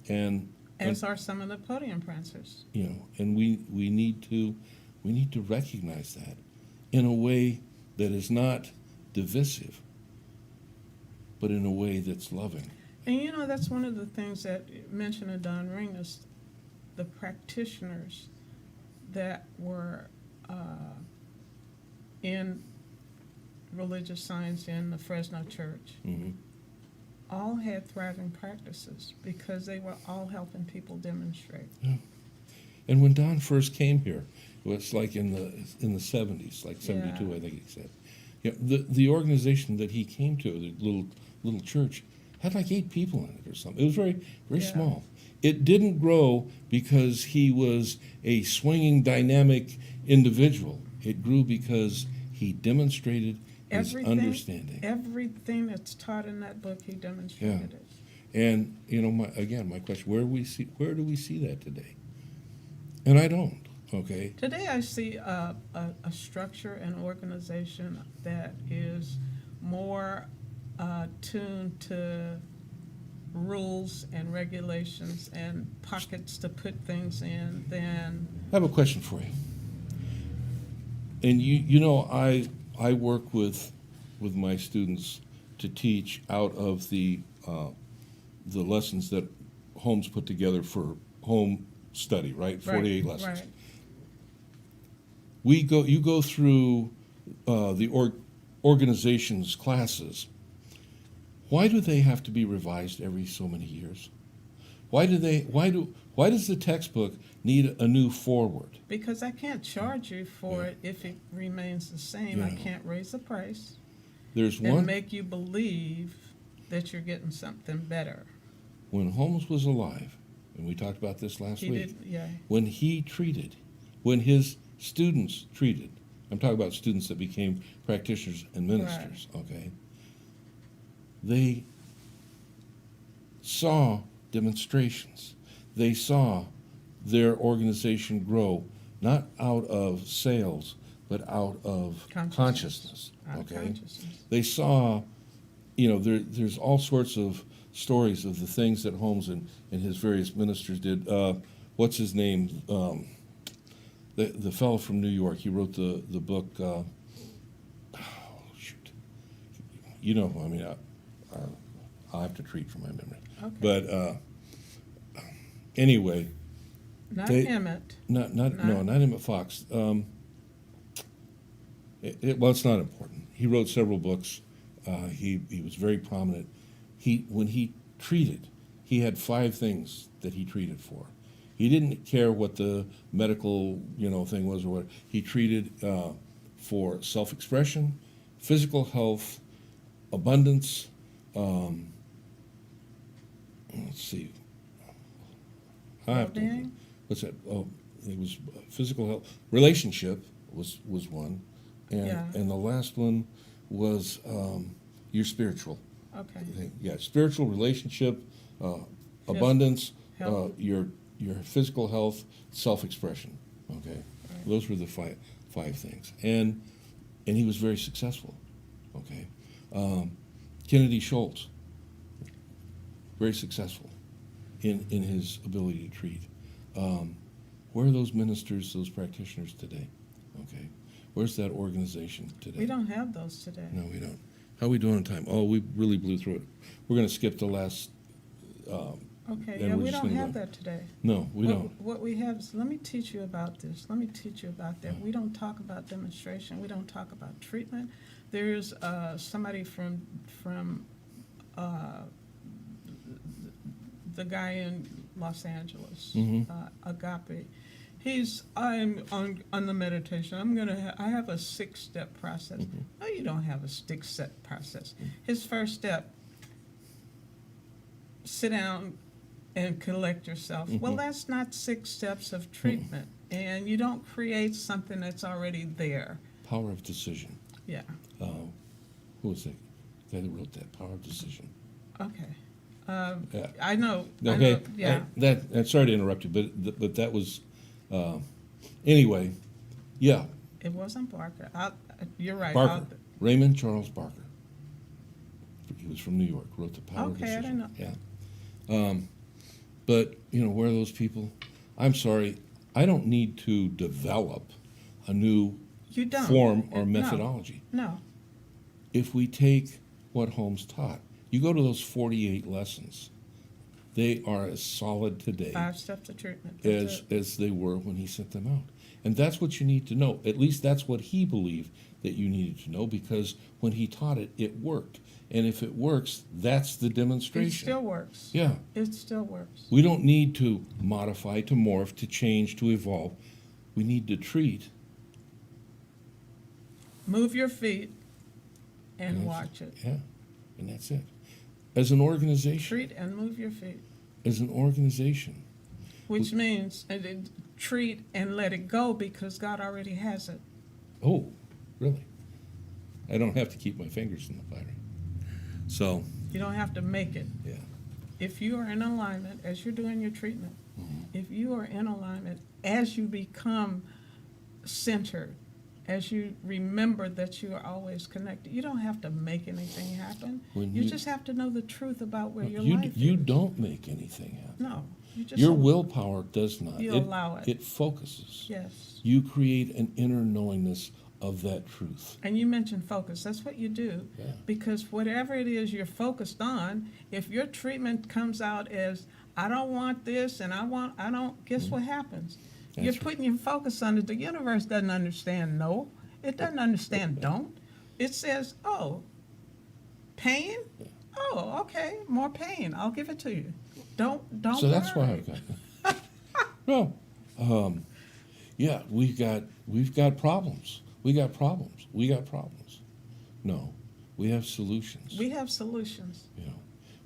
and As are some of the podium prancers. and we need to recognize that in a way that is not divisive, but in a way that's loving. And that's one of the things that you mentioned in Don Ring is the practitioners that were in religious science in the Fresno church all had thriving practices because they were all helping people demonstrate. Yeah. And when Don first came here, it was like in the 70s, like 72, Yeah. I think he said. The organization that he came to, the little church, had like 8 people in it or something. It was very Yeah. small. It didn't grow because he was a swinging, dynamic individual. It grew because he demonstrated his understanding. Everything that's taught in that book, he demonstrated it. And my question: where do we see that today? And I don't. Okay. Today I see a structure and organization that is more tuned to rules and regulations and pockets to put things in than. I have a question for you. And I work with my students to teach out of the lessons that Holmes put together for home study, right? 48 lessons. Right. You go through the organization's classes. Why do they have to be revised every so many years? Why does the textbook need a new foreword? Because I can't charge you for it if it remains the same. I can't raise the price There's and one. make you believe that you're getting something better. When Holmes was alive, and we talked about this last He week, did, yeah. when his students treated, I'm talking about students that became practitioners and ministers, okay? They saw demonstrations. They saw their organization grow, not out of sales, but out of consciousness. Out of Okay? consciousness. They saw, there's all sorts of stories of the things that Holmes and his various ministers did. What's his name? The fellow from New York. He wrote the book. I'll have to treat for my memory. Okay. But anyway, Not they- Emmett. not Emmett Fox. It's not important. He wrote several books. He was very prominent. When he treated, he had 5 things that he treated for. He didn't care what the medical, thing was or what. He treated for self-expression, physical health, abundance. Let's see. I have to- Well-being? What's that? Oh, it was physical health. Relationship was one, and Yeah. and the last one was your spiritual. Okay. Thing. Yeah, spiritual relationship, abundance, Health. your physical health, self-expression. Okay, those were the five things, and he was very successful. Okay, Kennedy Schultz, very successful in his ability to treat. Where are those ministers, those practitioners today? Okay, where's that organization today? We don't have those today. No, we don't. How are we doing on time? Oh, we really blew through it. We're going to skip the last. Okay, And yeah, we're we just don't gonna have go. that today. No, we don't. What we have is, let me teach you about this. Let me teach you about that. We don't talk about demonstration. We don't talk about treatment. There's somebody from the guy in Los Angeles, Agape. I'm on the meditation. I have a 6-step process. No, you don't have a 6-step process. His first step, sit down and collect yourself. Well, that's not 6 steps of treatment. And you don't create something that's already there. Power of decision. Yeah, Who was that guy that wrote that? Power of decision. okay. Yeah. I know. Okay. Yeah. Sorry to interrupt you, but that was. Anyway, yeah. It wasn't Barker. You're right. Barker. Raymond Charles Barker. He was from New York. Wrote the Power of Okay, I Decision. didn't know. Yeah. But where are those people? I'm sorry. I don't need to develop a new You don't. form or No. methodology. No. If we take what Holmes taught, you go to those 48 lessons, they are as solid today 5 steps of treatment. That's it. as they were when he sent them out. And that's what you need to know. At least that's what he believed that you needed to know, because when he taught it, it worked. And if it works, that's the It demonstration. still works. Yeah. It still works. We don't need to modify, to morph, to change, to evolve. We need to treat. Move your feet and that's watch it. Yeah. And that's it. As an organization, Treat and move your feet, which means treat and let it go, because God already has it. Oh, really? I don't have to keep my fingers in the fire. So, You don't have to make it. yeah. If you are in alignment as you're doing your treatment, if you are in alignment as you become centered, as you remember that you are always connected, you don't have to make anything happen. When You you- just have to know the truth about where your You, life you is. don't make anything happen. No, you just Your willpower does not. You allow it. It focuses. Yes. You create an inner knowingness of that truth. And you mentioned focus. That's what you do. Yeah. Because whatever it is you're focused on, if your treatment comes out as, I don't want this and I don't, guess what happens? You're That's right. putting your focus on it. The universe doesn't understand no. It doesn't understand don't. It says, oh, pain? Oh, okay, more pain. I'll give it to you. Don't So that's why worry. I've got. Well, yeah, we've got problems. We got problems. No, we have solutions. We have solutions.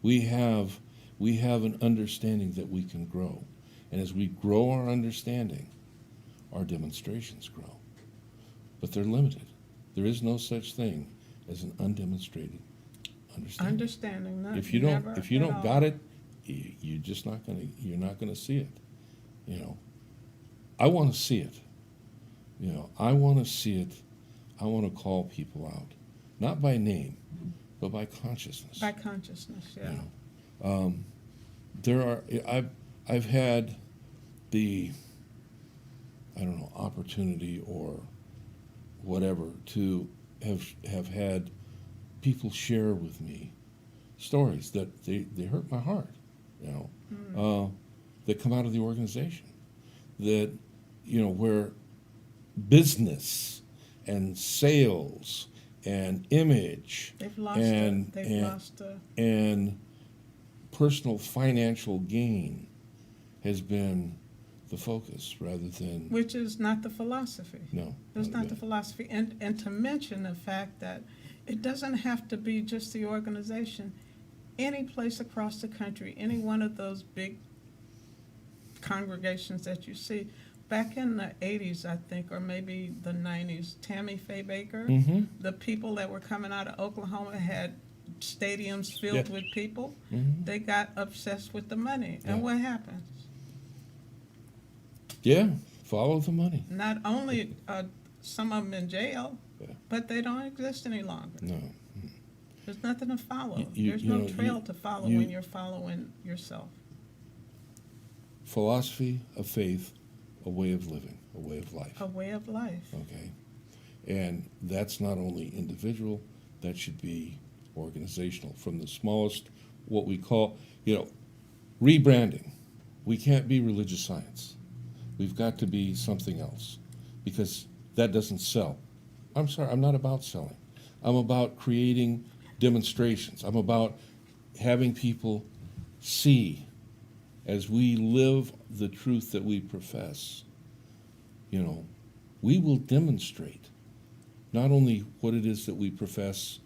We have an understanding that we can grow, and as we grow our understanding, our demonstrations grow. But they're limited. There is no such thing as an undemonstrated understanding. Understanding that. If you never don't at got all. it, you're not gonna see it. I want to see it. I want to see it. I want to call people out, not by name, but by consciousness. By consciousness, yeah. I've had the, opportunity or whatever to have had people share with me stories that they hurt my heart, that come out of the organization, that, where business and sales and image They've lost and personal financial gain has been the focus rather than, Which is not the philosophy. no. It's not at the all. philosophy. And to mention the fact that it doesn't have to be just the organization. Any place across the country, any one of those big congregations that you see, back in the 80s, I think, or maybe the 90s, Tammy Faye Baker, the people that were coming out of Oklahoma had stadiums filled Yeah. with people. Mhm. They got obsessed with the money. And Yeah. what happens? Yeah, follow the money. Not only some of them in jail, Yeah. but they don't exist any longer. No. There's nothing to follow. You- There's you no know, trail you- to follow you- when you're following yourself. Philosophy, a faith, a way of living, a way of life. A way of life. Okay? And that's not only individual, that should be organizational. From the smallest, what we call, rebranding. We can't be religious science. We've got to be something else because that doesn't sell. I'm sorry, I'm not about selling. I'm about creating demonstrations. I'm about having people see as we live the truth that we profess. We will demonstrate not only what it is that we profess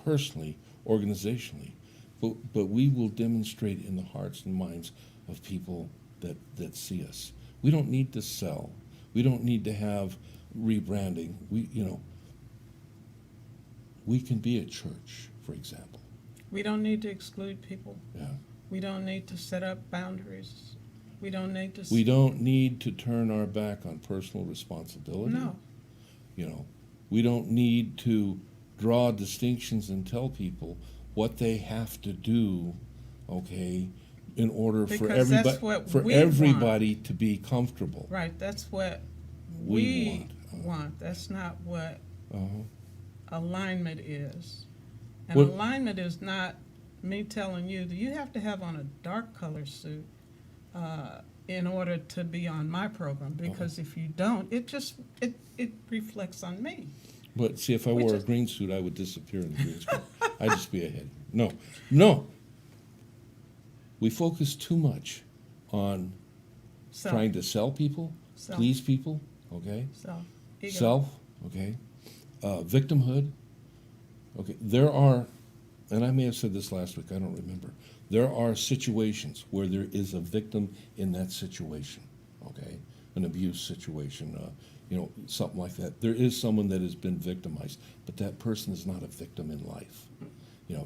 personally, organizationally, but we will demonstrate in the hearts and minds of people that see us. We don't need to sell. We don't need to have rebranding. We can be a church, for example. We don't need to exclude people. Yeah. We don't need to set up boundaries. We don't need to. We don't need to turn our back on personal responsibility. No. We don't need to draw distinctions and tell people what they have to do, okay, in order for Because that's everybody what we everybody to be comfortable. Right, that's what We we want. That's not what Uh-huh. alignment is. And What- alignment is not me telling you that you have to have on a dark color suit in order to be on my program, because if you don't, it reflects on me. But see, if I Which wore a is- green suit, I would disappear in the green suit. I'd just be ahead. No. We focus too much on So, trying to sell people, Self. please people, okay? ego. Self, okay? Victimhood, okay? There are, and I may have said this last week, I don't remember. There are situations where there is a victim in that situation, okay? An abuse situation, something like that. There is someone that has been victimized, but that person is not a victim in life.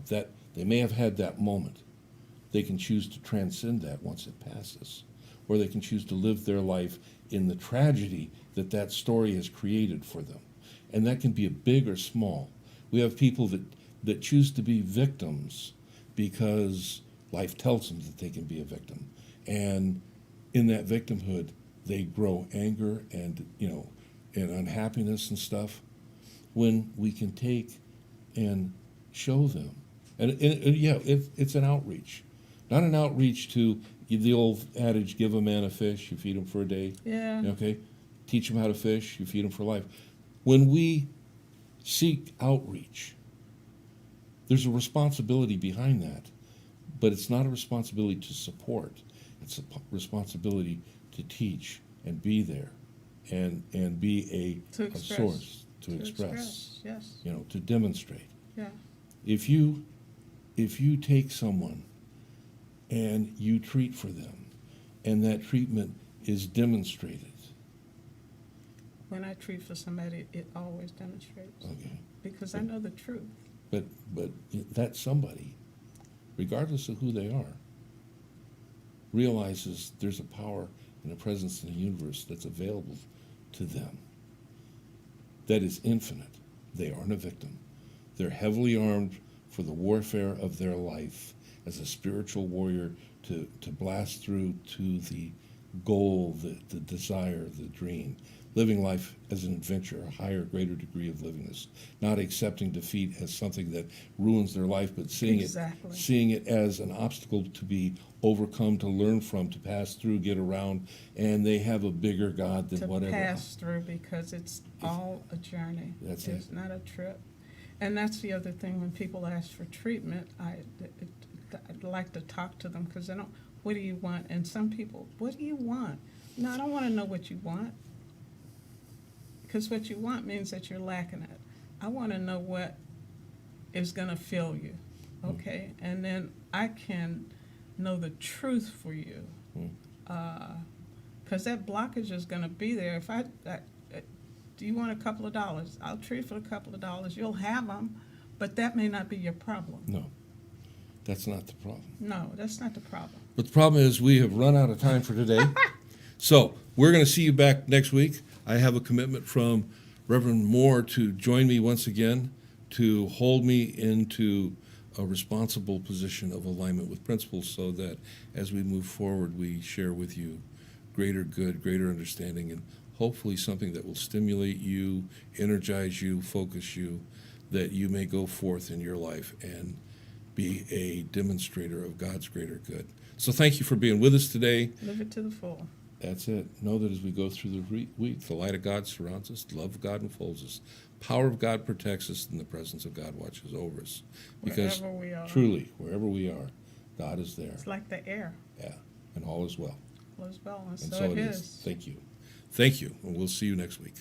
That they may have had that moment. They can choose to transcend that once it passes, or they can choose to live their life in the tragedy that story has created for them. And that can be a big or small. We have people that choose to be victims because life tells them that they can be a victim. And in that victimhood, they grow anger and unhappiness and stuff, when we can take and show them. And it's an outreach. Not an outreach to the old adage, give a man a fish, you feed him for a day. Yeah. Okay? Teach him how to fish, you feed him for life. When we seek outreach, there's a responsibility behind that, but it's not a responsibility to support. It's a responsibility to teach and be there and be To a express. source to express, Yes. to demonstrate. Yeah. If you take someone and you treat for them, and that treatment is demonstrated, When I treat for somebody, it always demonstrates, okay, because I know the truth. but that somebody, regardless of who they are, realizes there's a power and a presence in the universe that's available to them that is infinite. They aren't a victim. They're heavily armed for the warfare of their life as a spiritual warrior to blast through to the goal, the desire, the dream. Living life as an adventure, a higher, greater degree of livingness. Not accepting defeat as something that ruins their life, but seeing it as an obstacle to be overcome, to learn from, to pass through, get around, and they have a bigger God than To whatever. pass through, because it's all a journey. That's It's it. not a trip. And that's the other thing, when people ask for treatment, I'd like to talk to them because they don't, what do you want? And some people, what do you want? No, I don't want to know what you want. Because what you want means that you're lacking it. I want to know what is going to fill you, okay? And then I can know the truth for you. Because that blockage is going to be there. If do you want a couple of dollars? I'll treat for a couple of dollars. You'll have them, but that may not be your problem. No, that's not the problem. No, that's not the problem. But the problem is we have run out of time for today. So we're going to see you back next week. I have a commitment from Reverend Moore to join me once again to hold me into a responsible position of alignment with principles so that as we move forward, we share with you greater good, greater understanding, and hopefully something that will stimulate you, energize you, focus you, that you may go forth in your life and be a demonstrator of God's greater good. So thank you for being with us today. Live it to the full. That's it. Know that as we go through the week, the light of God surrounds us, the love of God enfolds us, power of God protects us, and the presence of God watches over us. Because Wherever we are. truly, wherever we are, God is there. It's like the air. Yeah, and all is well. All is well, and And so so it it is. is. Thank you. Thank you, and we'll see you next week.